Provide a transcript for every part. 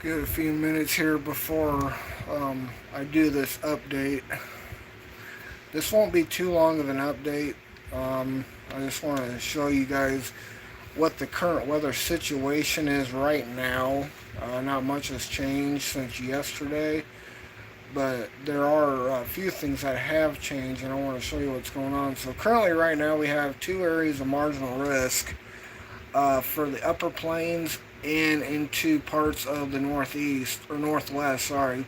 Get a few minutes here before I do this update. This won't be too long of an update. I just want to show you guys what the current weather situation is right now. Not much has changed since yesterday, but there are a few things that have changed, and I want to show you what's going on. So, currently, right now, we have two areas of marginal risk for the upper plains and into parts of the northeast or northwest. Sorry,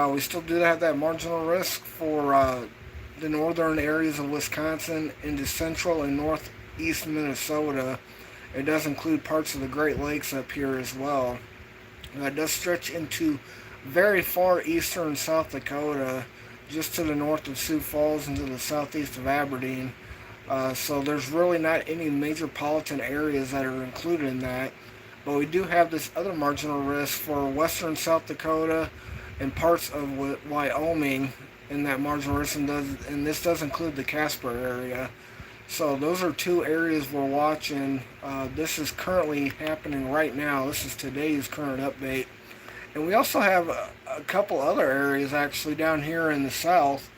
we still do have that marginal risk for the northern areas of Wisconsin into central and northeast Minnesota. It does include parts of the Great Lakes up here as well. It does stretch into very far eastern South Dakota, just to the north of Sioux Falls and to the southeast of Aberdeen. So there's really not any metropolitan areas that are included in that. But we do have this other marginal risk for western South Dakota and parts of Wyoming in that marginal risk, and this does include the Casper area. So those are two areas we're watching. This is currently happening right now. This is today's current update. And we also have a couple other areas actually down here in the south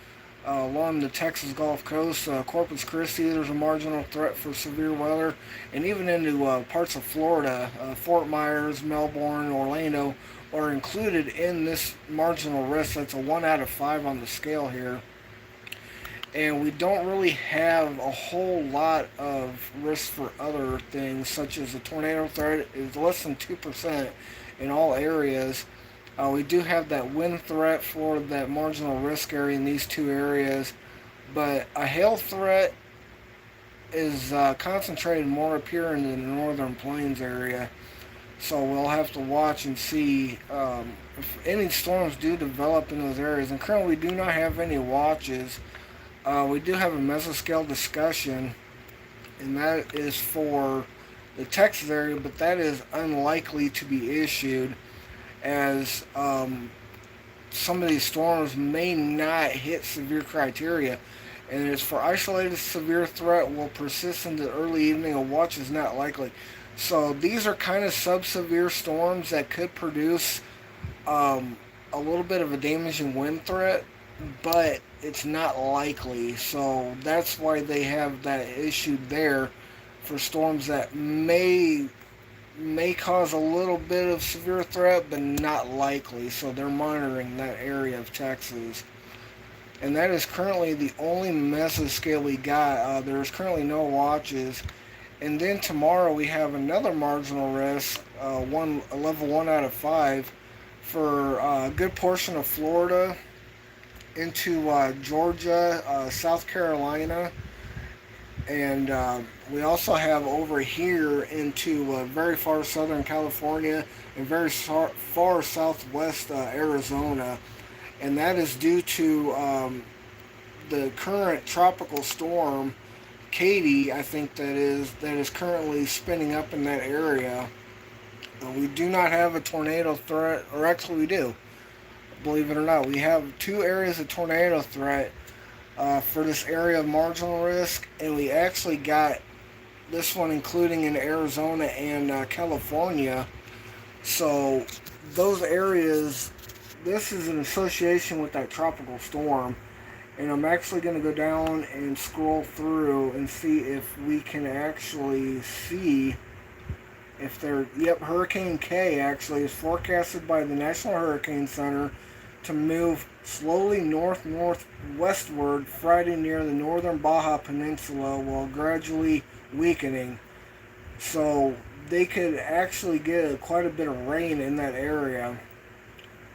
along the Texas Gulf Coast. Corpus Christi, there's a marginal threat for severe weather, and even into parts of Florida. Fort Myers, Melbourne, Orlando are included in this marginal risk. That's a 1 out of 5 on the scale here. And we don't really have a whole lot of risk for other things, such as the tornado threat is less than 2% in all areas. We do have that wind threat for that marginal risk area in these two areas, but a hail threat is concentrated more up here in the northern plains area. So we'll have to watch and see if any storms do develop in those areas. And currently, we do not have any watches. We do have a mesoscale discussion, and that is for the Texas area, but that is unlikely to be issued as some of these storms may not hit severe criteria. And it's for isolated severe threat will persist into early evening. A watch is not likely. So these are kind of sub-severe storms that could produce a little bit of a damaging wind threat, but it's not likely. So that's why they have that issue there for storms that may cause a little bit of severe threat, but not likely. So they're monitoring that area of Texas. And that is currently the only mesoscale we got. There's currently no watches. And then tomorrow we have another marginal risk, a level 1 out of 5, for a good portion of Florida into Georgia, South Carolina, and we also have over here into very far southern California and very far southwest Arizona. And that is due to the current tropical storm, Katie, I think that is currently spinning up in that area. We do not have a tornado threat, or actually we do. Believe it or not, we have two areas of tornado threat for this area of marginal risk, and we actually got this one including in Arizona and California. So those areas, this is an association with that tropical storm, and I'm actually going to go down and scroll through and see if we can actually see if they're, yep, Hurricane K actually is forecasted by the National Hurricane Center to move slowly northwestward Friday near the northern Baja Peninsula while gradually weakening. So they could actually get quite a bit of rain in that area.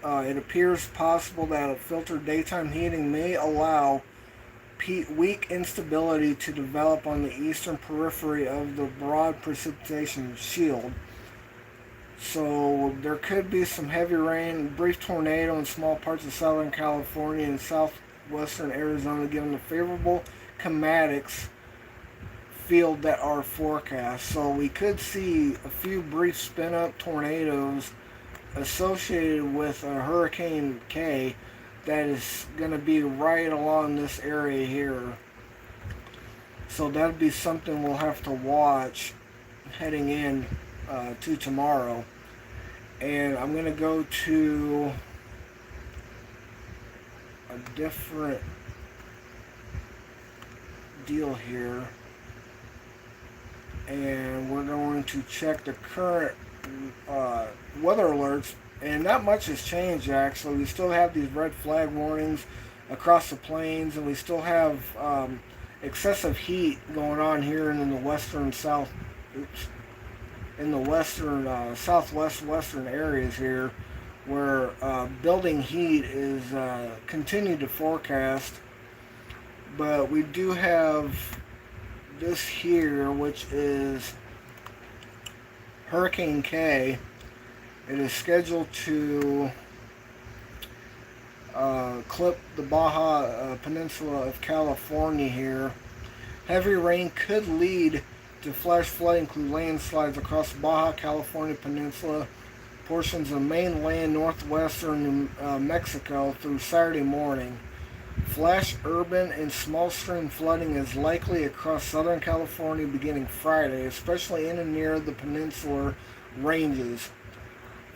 It appears possible that a filtered daytime heating may allow weak instability to develop on the eastern periphery of the broad precipitation shield. So there could be some heavy rain, brief tornado in small parts of southern California and southwestern Arizona, given the favorable climatics field that are forecast. So we could see a few brief spin-up tornadoes associated with a Hurricane K that is going to be right along this area here. So that'd be something we'll have to watch heading in to tomorrow. And I'm going to go to a different deal here, and we're going to check the current weather alerts, and not much has changed actually. We still have these red flag warnings across the plains, and we still have excessive heat going on here in the western south, in the western western areas here, where building heat is continued to forecast. But we do have this here, which is Hurricane K. It is scheduled to clip the Baja Peninsula of California here. Heavy rain could lead to flash flooding, including landslides across the Baja California Peninsula, portions of mainland northwestern New Mexico through Saturday morning. Flash urban and small stream flooding is likely across Southern California beginning Friday, especially in and near the peninsular ranges.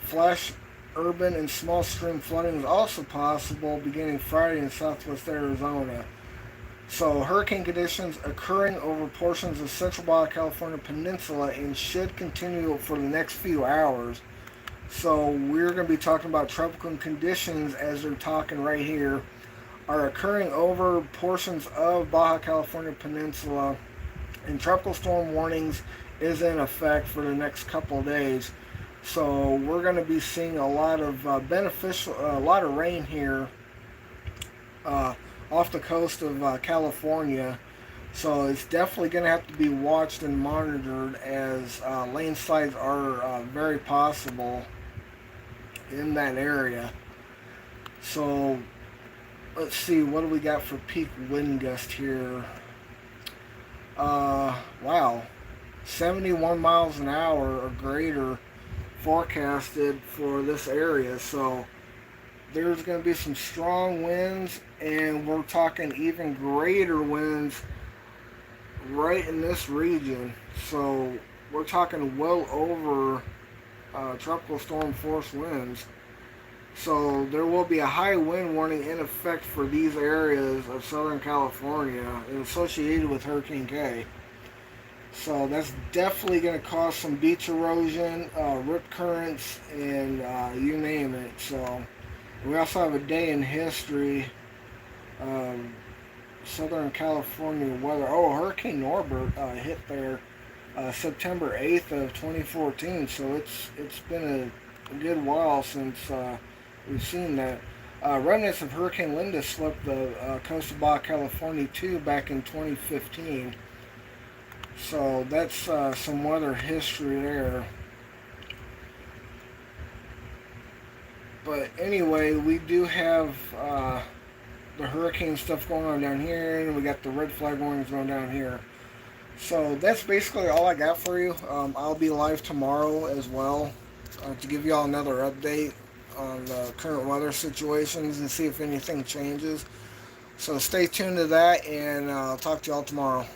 Flash urban and small stream flooding is also possible beginning Friday in southwest Arizona. So hurricane conditions occurring over portions of Central Baja California Peninsula and should continue for the next few hours. So we're going to be talking about tropical conditions as they're talking right here are occurring over portions of Baja California Peninsula, and tropical storm warnings is in effect for the next couple of days. So we're going to be seeing a lot of a lot of rain here off the coast of California. So it's definitely going to have to be watched and monitored, as landslides are very possible in that area. So let's see, what do we got for peak wind gust here? Wow, 71 miles an hour or greater forecasted for this area. So there's going to be some strong winds, and we're talking even greater winds right in this region. So we're talking well over tropical storm force winds. So there will be a high wind warning in effect for these areas of Southern California associated with Hurricane K. So that's definitely going to cause some beach erosion, rip currents, and you name it. So we also have a day in history. Southern California weather. Oh, Hurricane Norbert hit there September 8th of 2014. So it's been a good while since we've seen that. Remnants of Hurricane Linda swept the coast of Baja California too back in 2015. So that's some weather history there. But anyway, we do have the hurricane stuff going on down here, and we got the red flag warnings going down here. So that's basically all I got for you. I'll be live tomorrow as well to give you all another update on the current weather situations and see if anything changes. So stay tuned to that, and I'll talk to y'all tomorrow.